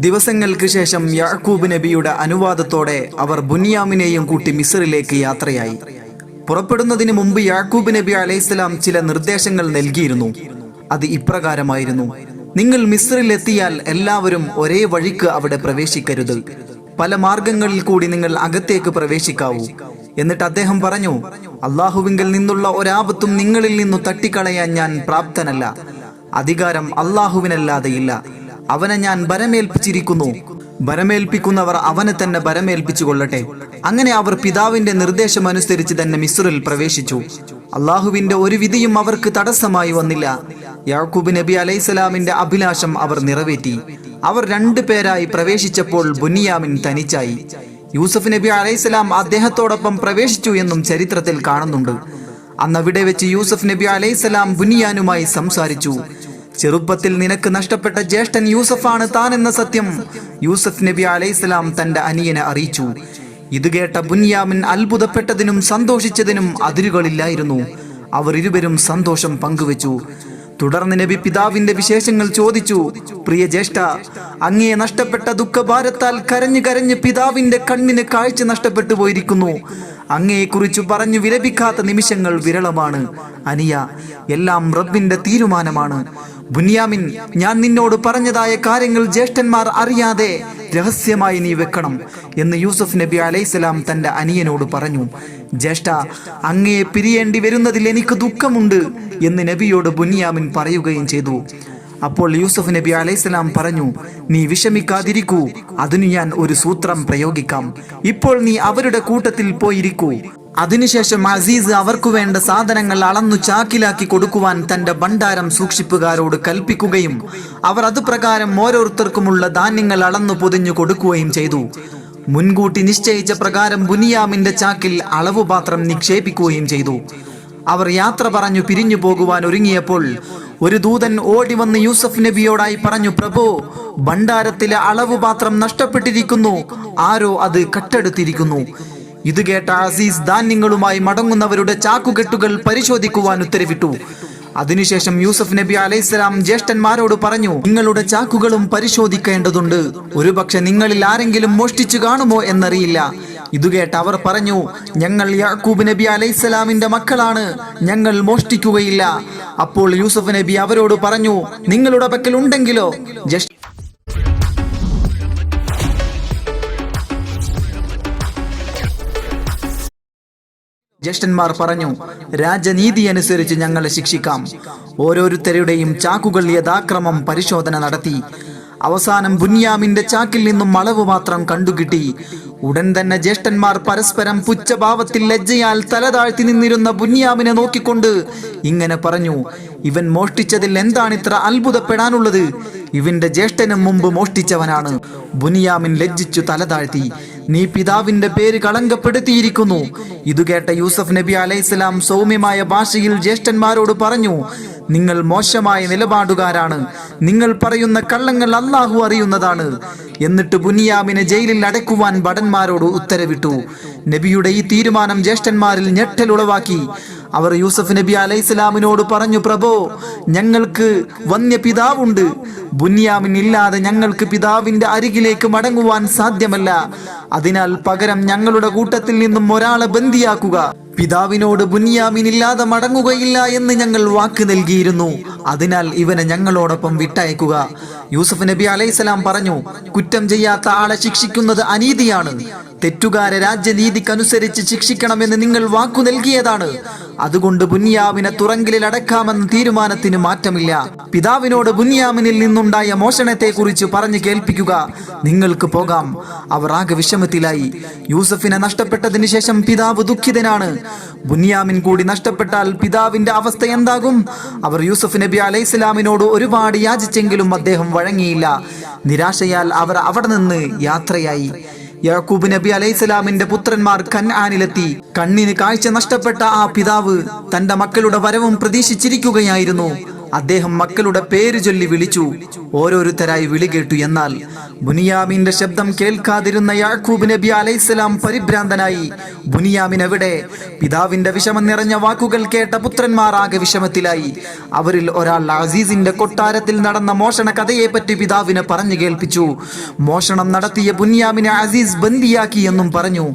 ദിവസങ്ങൾക്ക് ശേഷം യാക്കൂബ് നബിയുടെ അനുവാദത്തോടെ അവർ ബുനിയാമിനെയും കൂട്ടി മിസ്റിലേക്ക് യാത്രയായി. പുറപ്പെടുന്നതിന് മുമ്പ് യാക്കൂബ് നബി അലൈഹിസ്സലാം ചില നിർദ്ദേശങ്ങൾ നൽകിയിരുന്നു. അത് ഇപ്രകാരമായിരുന്നു: നിങ്ങൾ മിസ്റിലെത്തിയാൽ എല്ലാവരും ഒരേ വഴിക്ക് അവിടെ പ്രവേശിക്കരുത്. പല മാർഗങ്ങളിൽ കൂടി നിങ്ങൾ അകത്തേക്ക് പ്രവേശിക്കാവൂ. എന്നിട്ട് അദ്ദേഹം പറഞ്ഞു, അള്ളാഹുവിങ്കിൽ നിന്നുള്ള ഒരാപത്തും നിങ്ങളിൽ നിന്നു തട്ടിക്കളയാൻ ഞാൻ പ്രാപ്തനല്ല. അധികാരം അള്ളാഹുവിനല്ലാതെയില്ല. അവനെ ഞാൻ ഭരമേൽപ്പിച്ചിരിക്കുന്നു. ഭരമേൽപ്പിക്കുന്നവർ അവനെ തന്നെ ഭരമേൽപ്പിച്ചു കൊള്ളട്ടെ. അങ്ങനെ അവർ പിതാവിന്റെ നിർദ്ദേശമനുസരിച്ച് തന്നെ മിസ്റിൽ പ്രവേശിച്ചു. അള്ളാഹുവിന്റെ ഒരു വിധിയും അവർക്ക് തടസ്സമായി വന്നില്ല. യാക്കൂബ് നബി അലൈഹിസ്സലാമിന്റെ അഭിലാഷം അവർ നിറവേറ്റി. അവർ 2 പേരായി പ്രവേശിച്ചപ്പോൾ ബുനിയാമിൻ തനിച്ചായി. യൂസഫ് നബി അലൈഹിസ്സലാം അദ്ദേഹത്തോടൊപ്പം പ്രവേശിച്ചു എന്നും ചരിത്രത്തിൽ കാണുന്നുണ്ട്. അന്നവിടെ വെച്ച് യൂസഫ് നബി അലൈഹിസ്സലാം ബുനിയാനുമായി സംസാരിച്ചു. ചെറുപ്പത്തിൽ നിനക്ക് നഷ്ടപ്പെട്ട ജ്യേഷ്ഠൻ യൂസഫാണ് താൻ എന്ന സത്യം യൂസഫ് നബി അലൈഹിസ്സലാം തന്റെ അനിയനെ അറിയിച്ചു. ഇത് കേട്ട ബുനിയാമിൻ അത്ഭുതപ്പെട്ടതിനും സന്തോഷിച്ചതിനും അതിരുകളില്ലായിരുന്നു. അവർ ഇരുവരും സന്തോഷം പങ്കുവെച്ചു. തുടർന്ന് നബി പിതാവിന്റെ വിശേഷങ്ങൾ ചോദിച്ചു. പ്രിയ ജ്യേഷ്ഠ, അങ്ങയെ നഷ്ടപ്പെട്ട ദുഃഖഭാരത്താൽ കരഞ്ഞു കരഞ്ഞ് പിതാവിന്റെ കണ്ണിന് കാഴ്ച നഷ്ടപ്പെട്ടു പോയിരിക്കുന്നു. അങ്ങയെക്കുറിച്ചു പറഞ്ഞു വിലപിക്കാത്ത നിമിഷങ്ങൾ വിരളമാണ്. അനിയ, എല്ലാം റബ്ബിന്റെ തീരുമാനമാണ്. ബുനിയാമിൻ, ഞാൻ നിന്നോട് പറഞ്ഞതായ കാര്യങ്ങൾ ജ്യേഷ്ഠന്മാർ അറിയാതെ രഹസ്യമായി നീ വെക്കണം എന്ന് യൂസഫ് നബി അലൈഹിസ്സലാം തന്റെ അനിയനോട് പറഞ്ഞു. ജ്യേഷ്ഠ, അങ്ങയെ പിരിയേണ്ടി വരുന്നതിൽ എനിക്ക് ദുഃഖമുണ്ട് എന്ന് നബിയോട് ബുനിയാമിൻ പറയുകയും ചെയ്തു. അപ്പോൾ യൂസഫ് നബി അലൈഹിസ്സലാം പറഞ്ഞു, നീ വിഷമിക്കാതിരിക്കൂ, അതിനു ഞാൻ ഒരു സൂത്രം പ്രയോഗിക്കാം. ഇപ്പോൾ നീ അവരുടെ കൂട്ടത്തിൽ പോയിരിക്കൂ. അതിനുശേഷം അസീസ് അവർക്കു വേണ്ട സാധനങ്ങൾ അളന്നു ചാക്കിലാക്കി കൊടുക്കുവാൻ തന്റെ ഭണ്ഡാരം സൂക്ഷിപ്പുകാരോട് കൽപ്പിക്കുകയും അവർ അതുപ്രകാരം ഓരോരുത്തർക്കുമുള്ള ധാന്യങ്ങൾ അളന്നു പൊതിഞ്ഞു കൊടുക്കുകയും ചെയ്തു. മുൻകൂട്ടി നിശ്ചയിച്ച പ്രകാരം ബുനിയാമിന്റെ ചാക്കിൽ അളവുപാത്രം നിക്ഷേപിക്കുകയും ചെയ്തു. അവർ യാത്ര പറഞ്ഞു പിരിഞ്ഞു പോകുവാൻ ഒരുങ്ങിയപ്പോൾ ഒരു ദൂതൻ ഓടി വന്ന് യൂസഫ് നബിയോടായി പറഞ്ഞു, പ്രഭോ, ഭണ്ഡാരത്തിലെ അളവുപാത്രം നഷ്ടപ്പെട്ടിരിക്കുന്നു. ആരോ അത് കട്ടെടുത്തിരിക്കുന്നു. ഇത് കേട്ട അസീസ് ധാന്യങ്ങളുമായി മടങ്ങുന്നവരുടെ ചാക്കുകെട്ടുകൾ പരിശോധിക്കുവാൻ ഉത്തരവിട്ടു. അതിനുശേഷം യൂസഫ് നബി അലൈഹിസ്സലാം ജ്യേഷ്ഠന്മാരോട് പറഞ്ഞു, നിങ്ങളുടെ ചാക്കുകളും പരിശോധിക്കേണ്ടതുണ്ട്. ഒരുപക്ഷെ നിങ്ങളിൽ ആരെങ്കിലും മോഷ്ടിച്ചു കാണുമോ എന്നറിയില്ല. ഇതുകേട്ട് അവർ പറഞ്ഞു, ഞങ്ങൾ യാക്കൂബ് നബി അലൈഹിസ്സലാമിന്റെ മക്കളാണ്, ഞങ്ങൾ മോഷ്ടിക്കുകയില്ല. അപ്പോൾ യൂസഫ് നബി അവരോട് പറഞ്ഞു, നിങ്ങളുടെ പക്കൽ ഉണ്ടെങ്കിലോ? ജ്യേഷ്ഠന്മാർ പറഞ്ഞു, രാജനീതി അനുസരിച്ച് ഞങ്ങളെ ശിക്ഷിക്കാം. ഓരോരുത്തരുടെയും ചാക്കുകൾ യഥാക്രമം പരിശോധന നടത്തി. അവസാനം ബുനിയാമിന്റെ ചാക്കിൽ നിന്നും അളവ് മാത്രം കണ്ടുകിട്ടി. ഉടൻ തന്നെ ജ്യേഷ്ഠന്മാർ പരസ്പരം പുച്ഛഭാവത്തിൽ ലജ്ജയാൽ തലതാഴ്ത്തി നിന്നിരുന്ന ബുനിയാമിനെ നോക്കിക്കൊണ്ട് ഇങ്ങനെ പറഞ്ഞു, ഇവൻ മോഷ്ടിച്ചതിൽ എന്താണിത്ര അത്ഭുതപ്പെടാനുള്ളത്? ഇവന്റെ ജ്യേഷ്ഠനും മുമ്പ് മോഷ്ടിച്ചവനാണ്. ബുനിയാമിൻ ലജ്ജിച്ചു തലതാഴ്ത്തി. നീ പിതാവിന്റെ പേര് കളങ്കപ്പെടുത്തിയിരിക്കുന്നു. ഇത് കേട്ട യൂസഫ് നബി അലൈഹിസ്സലാം സൗമ്യമായ ഭാഷയിൽ ജ്യേഷ്ഠന്മാരോട് പറഞ്ഞു, നിങ്ങൾ മോശമായ നിലപാടുകാരാണ്. നിങ്ങൾ പറയുന്ന കള്ളങ്ങൾ അല്ലാഹു അറിയുന്നതാണ്. എന്നിട്ട് ബുനിയാമിനെ ജയിലിൽ അടയ്ക്കുവാൻ ഭടന്മാരോട് ഉത്തരവിട്ടു. നബിയുടെ ഈ തീരുമാനം ജ്യേഷ്ഠന്മാരിൽ ഞെട്ടലുളവാക്കി. അവർ യൂസഫ് നബി അലൈഹിസ്സലാമിനോട് പറഞ്ഞു, പ്രഭോ, ഞങ്ങൾക്ക് വന്യ പിതാവുണ്ട്. ബുനിയാമിൻ ഇല്ലാതെ ഞങ്ങൾക്ക് പിതാവിന്റെ അരികിലേക്ക് മടങ്ങുവാൻ സാധ്യമല്ല. അതിനാൽ പകരം ഞങ്ങളുടെ കൂട്ടത്തിൽ നിന്നും ഒരാളെ ബന്ദിയാക്കുക. പിതാവിനോട് ബുനിയാമിൻ ഇല്ലാതെ മടങ്ങുകയില്ല എന്ന് ഞങ്ങൾ വാക്ക് നൽകിയിരുന്നു. അതിനാൽ ഇവനെ ഞങ്ങളോടൊപ്പം വിട്ടയക്കുക. യൂസഫ് നബി അലൈഹിസ്സലാം പറഞ്ഞു, കുറ്റം ചെയ്യാത്ത ആളെ ശിക്ഷിക്കുന്നത് അനീതിയാണ്. തെറ്റുകാരെ രാജ്യനീതിക്കനുസരിച്ച് ശിക്ഷിക്കണമെന്ന് നിങ്ങൾ വാക്കു നൽകിയതാണ്. അതുകൊണ്ട് ബുനിയാമിനെ തുറങ്കിലിൽ അടക്കാമെന്ന തീരുമാനത്തിന് മാറ്റമില്ല. പിതാവിനോട് ബുനിയാമിനിൽ നിന്നുണ്ടായ മോഷണത്തെ കുറിച്ച് പറഞ്ഞു കേൾപ്പിക്കുക. നിങ്ങൾക്ക് പോകാം. അവർ ആകെ വിഷമത്തിലായി. യൂസഫിനെ നഷ്ടപ്പെട്ടതിന് ശേഷം പിതാവ് ദുഃഖിതനാണ്. ബുനിയാമിൻ കൂടി നഷ്ടപ്പെട്ടാൽ പിതാവിന്റെ അവസ്ഥ എന്താകും? അവർ യൂസഫ് നബി അലൈഹിസ്സലാമിനോട് ഒരുപാട് യാചിച്ചെങ്കിലും അദ്ദേഹം വഴങ്ങിയില്ല. നിരാശയാൽ അവർ അവിടെ നിന്ന് യാത്രയായി. യാക്കൂബ് നബി അലൈഹിസ്സലാമിന്റെ പുത്രന്മാർ കൻആനിലെത്തി. കണ്ണിന് കാഴ്ച നഷ്ടപ്പെട്ട ആ പിതാവ് തന്റെ മക്കളുടെ വരവും പ്രതീക്ഷിച്ചിരിക്കുകയായിരുന്നു. അദ്ദേഹം മക്കളുടെ പേര് ചൊല്ലി വിളിച്ചു. ഓരോരുത്തരായി വിളി കേട്ടു. എന്നാൽ ബുനിയാമിന്റെ ശബ്ദം കേൾക്കാതിരുന്ന യാക്കൂബ് നബി അലൈഹിസ്സലാം പരിഭ്രാന്തനായി. ബുനിയാമിൻ എവിടെ? പിതാവിന്റെ വിഷമം നിറഞ്ഞ വാക്കുകൾ കേട്ട പുത്രന്മാർ ആകെ വിഷമത്തിലായി. അവരിൽ ഒരാൾ അസീസിന്റെ കൊട്ടാരത്തിൽ നടന്ന മോഷണ കഥയെപ്പറ്റി പിതാവിനെ പറഞ്ഞു കേൾപ്പിച്ചു. മോഷണം നടത്തിയ ബുനിയാമിനെ അസീസ് ബന്ദിയാക്കി എന്നും പറഞ്ഞു.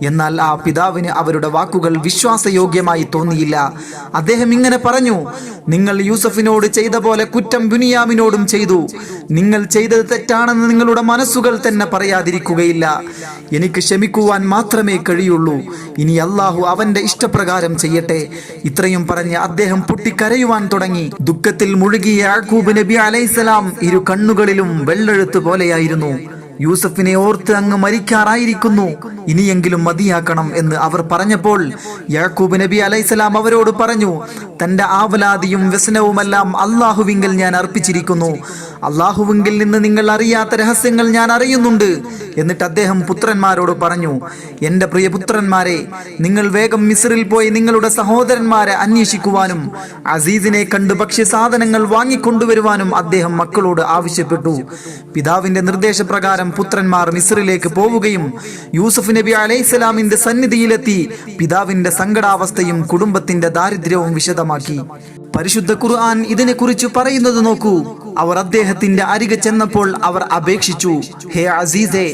എന്നാൽ ആ പിതാവിന് അവരുടെ വാക്കുകൾ വിശ്വാസയോഗ്യമായി തോന്നിയില്ല. അദ്ദേഹം ഇങ്ങനെ പറഞ്ഞു: നിങ്ങൾ യൂസഫിനോട് ചെയ്ത പോലെ കുറ്റം ബുനിയാമിനോടും ചെയ്തു. നിങ്ങൾ ചെയ്തത് തെറ്റാണെന്ന് നിങ്ങളുടെ മനസ്സുകൾ തന്നെ പറയാതിരിക്കുകയില്ല. എനിക്ക് ക്ഷമിക്കുവാൻ മാത്രമേ കഴിയുള്ളൂ. ഇനി അള്ളാഹു അവന്റെ ഇഷ്ടപ്രകാരം ചെയ്യട്ടെ. ഇത്രയും പറഞ്ഞ് അദ്ദേഹം പൊട്ടിക്കരയുവാൻ തുടങ്ങി. ദുഃഖത്തിൽ മുഴുകിയ യാക്കൂബ് നബി അലൈഹിസ്സലാം ഇരു കണ്ണുകളിലും വെള്ളെഴുത്ത് പോലെയായിരുന്നു. യൂസഫിനെ ഓർത്ത് അങ്ങ് മരിക്കാറായിരിക്കുന്നു, ഇനിയെങ്കിലും മതിയാക്കണം എന്ന് അവർ പറഞ്ഞപ്പോൾ യാക്കൂബ് നബി അലൈഹിസ്സലാം അവരോട് പറഞ്ഞു: തന്റെ ആവലാതിയും വ്യസനവുമെല്ലാം അള്ളാഹുവിങ്കിൽ ഞാൻ അർപ്പിച്ചിരിക്കുന്നു. അള്ളാഹുവിങ്കിൽ നിന്ന് നിങ്ങൾ അറിയാത്ത രഹസ്യങ്ങൾ ഞാൻ അറിയുന്നുണ്ട്. എന്നിട്ട് അദ്ദേഹം പുത്രന്മാരോട് പറഞ്ഞു: എന്റെ പ്രിയ പുത്രന്മാരെ, നിങ്ങൾ വേഗം മിസ്രിൽ പോയി നിങ്ങളുടെ സഹോദരന്മാരെ അന്വേഷിക്കുവാനും അസീസിനെ കണ്ട് ഭക്ഷ്യസാധനങ്ങൾ വാങ്ങിക്കൊണ്ടുവരുവാനും അദ്ദേഹം മക്കളോട് ആവശ്യപ്പെട്ടു. പിതാവിന്റെ നിർദ്ദേശപ്രകാരം പുത്രന്മാർ മിസ്രിലേക്ക് പോവുകയും യൂസഫ് നബി അലൈഹിസ്സലാമിന്റെ സന്നിധിയിലെത്തി പിതാവിന്റെ സങ്കടാവസ്ഥയും കുടുംബത്തിന്റെ ദാരിദ്ര്യവും വിശദമാക്കി. പരിശുദ്ധ ഖുർആൻ ഇതിനെക്കുറിച്ച് പറയുന്നത് നോക്കൂ. അവർ അദ്ദേഹത്തിന്റെ അരികെ ചെന്നപ്പോൾ അവർ അപേക്ഷിച്ചു: ഹേ അസീസേ,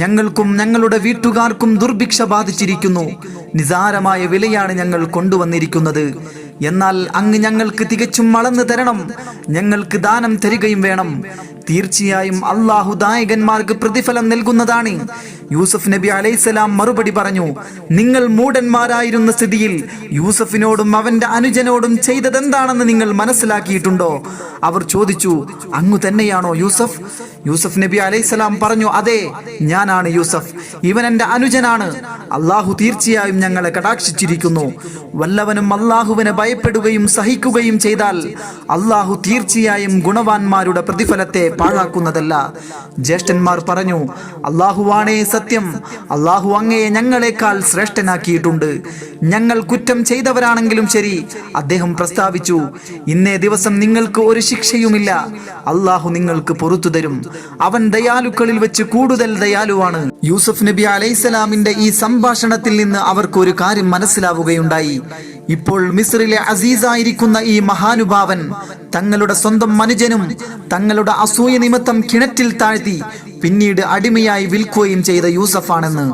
ഞങ്ങൾക്കും ഞങ്ങളുടെ വീട്ടുകാർക്കും ദുർഭിക്ഷ ബാധിച്ചിരിക്കുന്നു. നിസാരമായ വിലയാണ് ഞങ്ങൾ കൊണ്ടുവന്നിരിക്കുന്നത്. എന്നാൽ അങ്ങ് ഞങ്ങൾക്ക് തികച്ചും അളന്നു തരണം. ഞങ്ങൾക്ക് ദാനം തരികയും വേണം. തീർച്ചയായും അള്ളാഹു ദായകന്മാർക്ക് പ്രതിഫലം നൽകുന്നതാണ്. യൂസഫ് നബി അലൈഹിസ്സലാം മറുപടി പറഞ്ഞു: നിങ്ങൾ മൂഢന്മാരായിരുന്ന സ്ഥിതിയിൽ യൂസഫിനോടും അവന്റെ അനുജനോടും ചെയ്തതെന്താണെന്ന് നിങ്ങൾ മനസ്സിലാക്കിയിട്ടുണ്ടോ? അവർ ചോദിച്ചു: അങ്ങു തന്നെയാണോ യൂസഫ്? യൂസഫ് നബി അലൈഹിസ്സലാം പറഞ്ഞു: അതെ, ഞാനാണ് യൂസഫ്. ഇവൻ എന്റെ അനുജനാണ്. അള്ളാഹു തീർച്ചയായും ഞങ്ങളെ കടാക്ഷിച്ചിരിക്കുന്നു. വല്ലവനും അള്ളാഹുവിനെ ഭയപ്പെടുകയും സഹിക്കുകയും ചെയ്താൽ അള്ളാഹു തീർച്ചയായും ഗുണവാന്മാരുടെ പ്രതിഫലത്തെ പാഴാക്കുന്നതല്ല. ജ്യേഷ്ഠന്മാർ പറഞ്ഞു: അള്ളാഹുവാണേ സത്യം. അള്ളാഹു അങ്ങയെ ഞങ്ങളെക്കാൾ ശ്രേഷ്ഠനാക്കിയിട്ടുണ്ട്. ഞങ്ങൾ കുറ്റം ചെയ്തവരാണെങ്കിലും ശരി. അദ്ദേഹം പ്രസ്താവിച്ചു: ഇന്നേ ദിവസം നിങ്ങൾക്ക് ഒരു ശിക്ഷയുമില്ല. അള്ളാഹു നിങ്ങൾക്ക് പൊറുത്തു തരും. അവൻ ദയാലുക്കളിൽ വെച്ച് കൂടുതൽ ദയാലുവാണ്. യൂസഫ് നബി അലൈഹിസ്സലാമിന്റെ ഈ സംഭാഷണത്തിൽ നിന്ന് അവർക്ക് ഒരു കാര്യം മനസ്സിലാവുകയുണ്ടായി. ഇപ്പോൾ മിസ്രിലെ അസീസായിരിക്കുന്ന ഈ മഹാനുഭാവൻ തങ്ങളുടെ സ്വന്തം മനുജനും തങ്ങളുടെ അസൂയ നിമിത്തം കിണറ്റിൽ താഴ്ത്തി പിന്നീട് അടിമയായി വിൽക്കുകയും ചെയ്ത യൂസഫാണെന്ന്.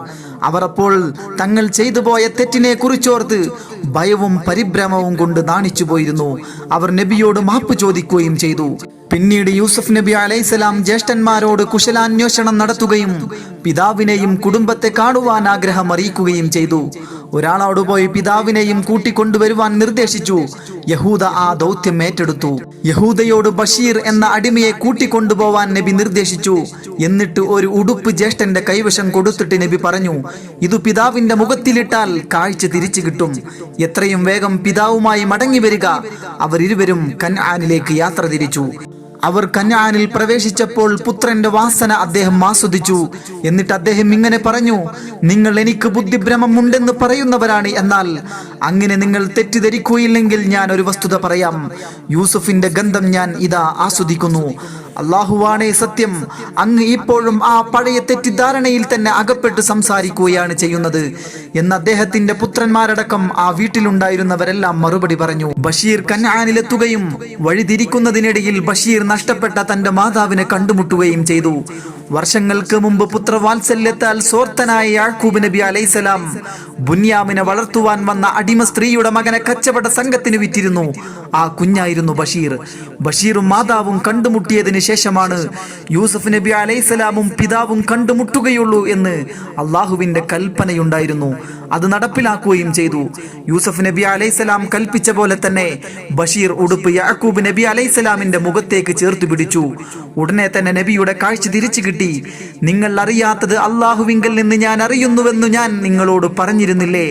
അവർ അപ്പോൾ തങ്ങൾ ചെയ്തു പോയ തെറ്റിനെ കുറിച്ചോർത്ത് ഭയവും പരിഭ്രമവും കൊണ്ട് നാണിച്ചു പോയിരുന്നു. അവർ നബിയോട് മാപ്പ് ചോദിക്കുകയും ചെയ്തു. പിന്നീട് യൂസഫ് നബി അലൈഹിസ്സലാം ജ്യേഷ്ഠന്മാരോട് കുശലാന്വേഷണം നടത്തുകയും പിതാവിനെയും കുടുംബത്തെ കാണുവാൻ ആഗ്രഹം അറിയിക്കുകയും ചെയ്തു. ഒരാളോട് പോയി പിതാവിനെയും കൂട്ടിക്കൊണ്ടുവരുവാൻ നിർദ്ദേശിച്ചു. യഹൂദ ആ ദൗത്യം ഏറ്റെടുത്തു. യഹൂദയോട് ബഷീർ എന്ന അടിമയെ കൂട്ടിക്കൊണ്ടുപോവാൻ നബി നിർദ്ദേശിച്ചു. എന്നിട്ട് ഒരു ഉടുപ്പ് ജ്യേഷ്ഠന്റെ കൈവശം കൊടുത്തിട്ട് നബി പറഞ്ഞു: ഇതു പിതാവിന്റെ മുഖത്തിലിട്ടാൽ കാഴ്ച തിരിച്ചു കിട്ടും. എത്രയും വേഗം പിതാവുമായി മടങ്ങി വരിക. അവർ ഇരുവരും കൻആനിലേക്ക് യാത്ര തിരിച്ചു. അവർ കൻആനിൽ പ്രവേശിച്ചപ്പോൾ പുത്രന്റെ വാസന അദ്ദേഹം ആസ്വദിച്ചു. എന്നിട്ട് അദ്ദേഹം ഇങ്ങനെ പറഞ്ഞു: നിങ്ങൾ എനിക്ക് ബുദ്ധിഭ്രമം ഉണ്ടെന്ന് പറയുന്നവരാണ്. എന്നാൽ അങ്ങനെ നിങ്ങൾ തെറ്റിദ്ധരിക്കുകയില്ലെങ്കിൽ ഞാൻ ഒരു വസ്തുത പറയാം. യൂസഫിന്റെ ഗന്ധം ഞാൻ ഇതാ ആസ്വദിക്കുന്നു. അള്ളാഹുവാണേ സത്യം. അങ്ങ് ഇപ്പോഴും ആ പഴയ തെറ്റിദ്ധാരണയിൽ തന്നെ അകപ്പെട്ട് സംസാരിക്കുകയാണ് ചെയ്യുന്നത് എന്ന് അദ്ദേഹത്തിന്റെ പുത്രന്മാരടക്കം ആ വീട്ടിലുണ്ടായിരുന്നവരെല്ലാം മറുപടി പറഞ്ഞു. ബഷീർ കൻആനിലെത്തുകയും വഴിതിരിക്കുന്നതിനിടയിൽ ബഷീർ നഷ്ടപ്പെട്ട തന്റെ മാതാവിനെ കണ്ടുമുട്ടുകയും ചെയ്തു. വർഷങ്ങൾക്ക് മുമ്പ് പുത്രവാത്സല്യത്താൽ സ്വാർത്ഥനായ യാക്കൂബ് നബി അലൈഹിസ്സലാം ബുന്യാമിനെ വളർത്തുവാൻ വന്ന അടിമ സ്ത്രീയുടെ മകനെ കച്ചവട സംഘത്തിന് വിറ്റിരുന്നു. ആ കുഞ്ഞായിരുന്നു ബഷീർ. ബഷീറും മാതാവും കണ്ടുമുട്ടിയതിന് ശേഷമാണ് യൂസഫ് നബി അലൈഹിസ്സലാമും പിതാവും കണ്ടുമുട്ടുകയുള്ളൂ എന്ന് അള്ളാഹുവിന്റെ കൽപ്പനയുണ്ടായിരുന്നു. അത് നടപ്പിലാക്കുകയും ചെയ്തു. യൂസഫ് നബി അലൈഹിസ്സലാം കൽപ്പിച്ച പോലെ തന്നെ ബഷീർ ഉടുപ്പ് യാക്കൂബ് നബി അലൈഹിസ്സലാമിന്റെ മുഖത്തേക്ക് ചേർത്ത് പിടിച്ചു. ഉടനെ തന്നെ നബിയുടെ കാഴ്ച തിരിച്ചു കിട്ടി. നിങ്ങൾ അറിയാത്തത് അള്ളാഹുവിങ്കിൽ നിന്ന് ഞാൻ അറിയുന്നുവെന്നു ഞാൻ നിങ്ങളോട് പറഞ്ഞിരുന്നില്ലേ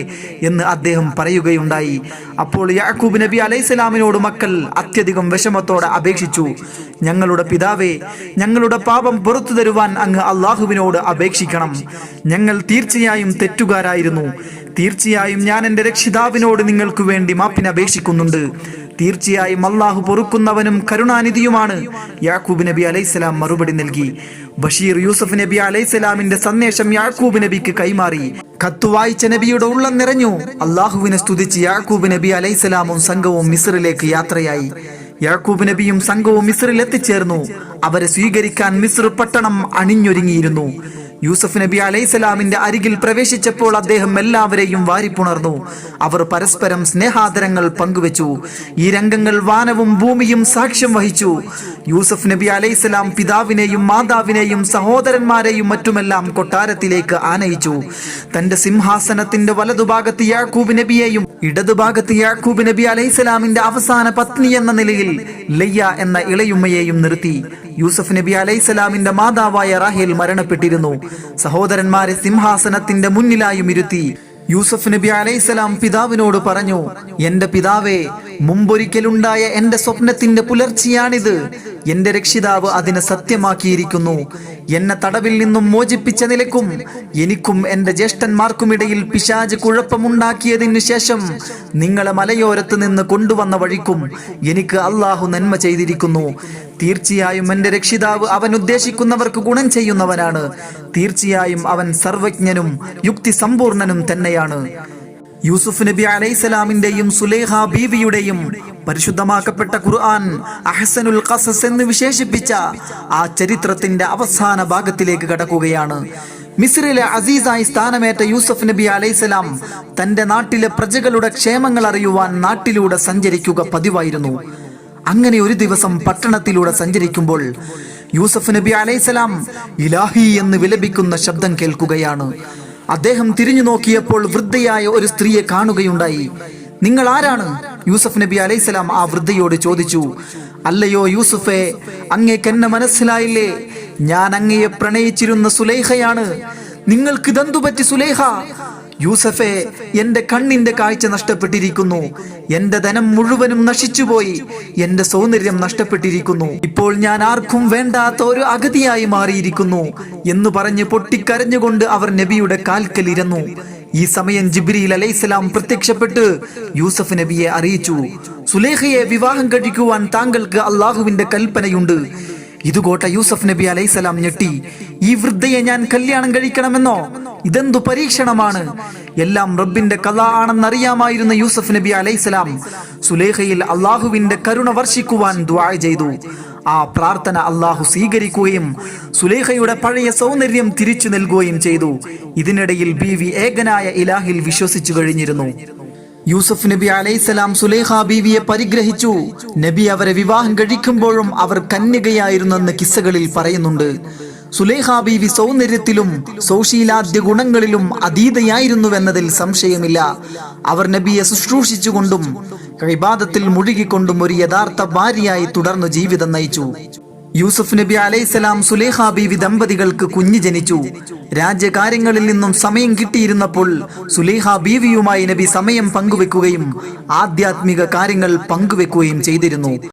എന്ന് അദ്ദേഹം പറയുകയുണ്ടായി. അപ്പോൾ യാക്കൂബ് നബി അലൈഹിസ്സലാമിനോട് മക്കൾ അത്യധികം വിഷമത്തോടെ അപേക്ഷിച്ചു: ഞങ്ങളുടെ പിതാവേ, ഞങ്ങളുടെ പാപം പുറത്തു തരുവാൻ അങ്ങ് അള്ളാഹുവിനോട് അപേക്ഷിക്കണം. ഞങ്ങൾ തീർച്ചയായും തെറ്റുകാരായിരുന്നു. തീർച്ചയായും ഞാൻ എൻ്റെ രക്ഷിതാവിനോട് നിങ്ങൾക്ക് വേണ്ടി മാപ്പിന് അപേക്ഷിക്കുന്നുണ്ട്. തീർച്ചയായും അള്ളാഹു പൊറുക്കുന്നവനും കരുണാനിധിയുമാണ്. യാക്കൂബ് നബി അലൈഹിസ്സലാം മറുപടി നൽകി. ബഷീർ യൂസഫ് നബി അലൈഹിസ്സലാമിന്റെ സന്ദേശം യാക്കൂബ് നബിക്ക് കൈമാറി. കത്ത് വായിച്ച നബിയുടെ ഉള്ളം നിറഞ്ഞു. അള്ളാഹുവിനെ സ്തുതിച്ച് യാക്കൂബ് നബി അലൈഹിസ്സലാമും സംഘവും മിസ്റിലേക്ക് യാത്രയായി. യാക്കൂബ് നബിയും സംഘവും മിസ്റിൽ എത്തിച്ചേർന്നു. അവരെ സ്വീകരിക്കാൻ മിസ്ർ പട്ടണം അണിഞ്ഞൊരുങ്ങിയിരുന്നു. യൂസഫ് നബി അലൈഹിസ്സലാമിന്റെ അരികിൽ പ്രവേശിച്ചപ്പോൾ അദ്ദേഹം എല്ലാവരെയും വാരിപ്പുണർന്നു. അവർ പരസ്പരം സ്നേഹാദരങ്ങൾ പങ്കുവെച്ചു. ഈ രംഗങ്ങൾ വാനവും ഭൂമിയും സാക്ഷ്യം വഹിച്ചു. യൂസഫ് നബി അലൈഹിസ്സലാം പിതാവിനെയും മാതാവിനെയും സഹോദരന്മാരെയും മറ്റുമെല്ലാം കൊട്ടാരത്തിലേക്ക് ആനയിച്ചു. തന്റെ സിംഹാസനത്തിന്റെ വലതുഭാഗത്ത് യാക്കൂബ് നബിയെയും ഇടതുഭാഗത്ത് യാക്കൂബ് നബി അലൈഹിസ്സലാമിന്റെ അവസാന പത്നി എന്ന നിലയിൽ ലയ്യ എന്ന ഇളയുമ്മയെയും നിർത്തി. യൂസഫ് നബി അലൈഹിസ്സലാമിന്റെ മാതാവായ റാഹേൽ മരണപ്പെട്ടിരുന്നു. സഹോദരന്മാരെ സിംഹാസനത്തിന്റെ മുന്നിലായും ഇരുത്തി. യൂസഫ് നബി അലൈഹിസ്സലാം പിതാവിനോട് പറഞ്ഞു, എന്റെ പിതാവേ, മുമ്പൊരിക്കലുണ്ടായ എന്റെ സ്വപ്നത്തിന്റെ പുലർച്ചയാണിത്. എന്റെ രക്ഷിതാവ് അതിനെ സത്യമാക്കിയിരിക്കുന്നു. എന്നെ തടവിൽ നിന്നും മോചിപ്പിച്ച നിലക്കും എനിക്കും എന്റെ ജ്യേഷ്ഠന്മാർക്കുമിടയിൽ പിശാച് കുഴപ്പമുണ്ടാക്കിയതിനു ശേഷം നിങ്ങളെ മലയോരത്ത് നിന്ന് കൊണ്ടുവന്ന വഴിക്കും എനിക്ക് അള്ളാഹു നന്മ ചെയ്തിരിക്കുന്നു. തീർച്ചയായും എന്റെ രക്ഷിതാവ് അവൻ ഉദ്ദേശിക്കുന്നവർക്ക് ഗുണം ചെയ്യുന്നവനാണ്. തീർച്ചയായും അവൻ സർവജ്ഞനും യുക്തിസമ്പൂർണനും തന്നെയാണ്. യൂസുഫ് നബി അലൈഹിസ്സലാമിന്റെയും സുലൈഹ ബീവിയുടെയും പരിശുദ്ധമാക്കപ്പെട്ട ഖുർആൻ അഹ്സനുൽ ഖസസ് എന്ന് വിശേഷിപ്പിച്ച ആ ചരിത്രത്തിന്റെ അവസാന ഭാഗത്തിലേക്ക് കടക്കുകയാണ്. മിസ്രിലെ അസീസായി സ്ഥാനമേറ്റ യൂസഫ് നബി അലൈഹിസ്സലാം തന്റെ നാട്ടിലെ പ്രജകളുടെ ക്ഷേമങ്ങൾ അറിയുവാൻ നാട്ടിലൂടെ സഞ്ചരിക്കുക പതിവായിരുന്നു. അങ്ങനെ ഒരു ദിവസം പട്ടണത്തിലൂടെ സഞ്ചരിക്കുമ്പോൾ യൂസഫ് നബി അലൈഹിസ്സലാം ഇലാഹി എന്ന് വിലപിക്കുന്ന ശബ്ദം കേൾക്കുകയാണ്. അദ്ദേഹം തിരിഞ്ഞു നോക്കിയപ്പോൾ വൃദ്ധയായ ഒരു സ്ത്രീയെ കാണുകയുണ്ടായി. നിങ്ങൾ ആരാണ്? യൂസഫ് നബി അലൈഹിസ്സലാം ആ വൃദ്ധയോട് ചോദിച്ചു. അല്ലയോ യൂസുഫേ, അങ്ങേക്ക് എന്നെ മനസ്സിലായില്ലേ? ഞാൻ അങ്ങയെ പ്രണയിച്ചിരുന്ന സുലൈഖയാണ്. നിങ്ങൾക്ക് ഇതെന്തു പറ്റി സുലൈഖ? യൂസഫേ, എന്റെ കണ്ണിന്റെ കാഴ്ച നഷ്ടപ്പെട്ടിരിക്കുന്നു. എന്റെ ധനം മുഴുവനും നശിച്ചുപോയി. എന്റെ സൗന്ദര്യം നഷ്ടപ്പെട്ടിരിക്കുന്നു. ഇപ്പോൾ ഞാൻ ആർക്കും വേണ്ടാത്ത ഒരു അഗതിയായി മാറിയിരിക്കുന്നു എന്ന് പറഞ്ഞ് പൊട്ടിക്കരഞ്ഞുകൊണ്ട് അവർ നബിയുടെ കാൽക്കലിരുന്നു. ഈ സമയം ജിബ്രീൽ അലൈഹിസ്സലാം പ്രത്യക്ഷപ്പെട്ട് യൂസഫ് നബിയെ അറിയിച്ചു, സുലൈഖയെ വിവാഹം കഴിക്കുവാൻ താങ്കൾക്ക് അള്ളാഹുവിന്റെ കൽപ്പനയുണ്ട്. ഇതുകോട്ട യൂസഫ് നബി അലൈഹിസ്സലാം ഞെട്ടി. ഈ വൃദ്ധയെ ഞാൻ കല്യാണം കഴിക്കണമെന്നോ? ഇതെന്തു പരീക്ഷണമാണ്? എല്ലാം റബ്ബിന്റെ ഖളാ ആണെന്നറിയാമായിരുന്ന യൂസഫ് നബി അലൈഹിസ്സലാം സുലൈഖയിൽ അള്ളാഹുവിന്റെ കരുണ വർഷിക്കുവാൻ ദുആ ചെയ്തു. ആ പ്രാർത്ഥന അള്ളാഹു സ്വീകരിക്കുകയും സുലൈഖയുടെ പഴയ സൗന്ദര്യം തിരിച്ചു നൽകുകയും ചെയ്തു. ഇതിനിടയിൽ ബീവി ഏകനായ ഇലാഹിൽ വിശ്വസിച്ചു കഴിഞ്ഞിരുന്നു. യൂസഫ് നബി അലൈഹിസ്സലാം സുലൈഖ ബീവിയെ പരിഗ്രഹിച്ചു. നബി അവരെ വിവാഹം കഴിക്കുമ്പോഴും അവർ കന്യകയായിരുന്നെന്ന് കിസ്സകളിൽ പറയുന്നുണ്ട്. സുലൈഖ ബീവി സൗന്ദര്യത്തിലും സൗശീലാദ്യ ഗുണങ്ങളിലും അതീതയായിരുന്നുവെന്നതിൽ സംശയമില്ല. അവർ നബിയെ ശുശ്രൂഷിച്ചുകൊണ്ടും ഇബാദത്തിൽ മുഴുകിക്കൊണ്ടും ഒരു യഥാർത്ഥ ഭാര്യയായി തുടർന്നു ജീവിതം നയിച്ചു. യൂസഫ് നബി അലൈഹിസ്സലാം സുലൈഖ ബീവി ദമ്പതികൾക്ക് കുഞ്ഞ് ജനിച്ചു. രാജ്യകാര്യങ്ങളിൽ നിന്നും സമയം കിട്ടിയിരുന്നപ്പോൾ സുലൈഖ ബീവിയുമായി നബി സമയം പങ്കുവെക്കുകയും ആധ്യാത്മിക കാര്യങ്ങൾ പങ്കുവെക്കുകയും ചെയ്തിരുന്നു.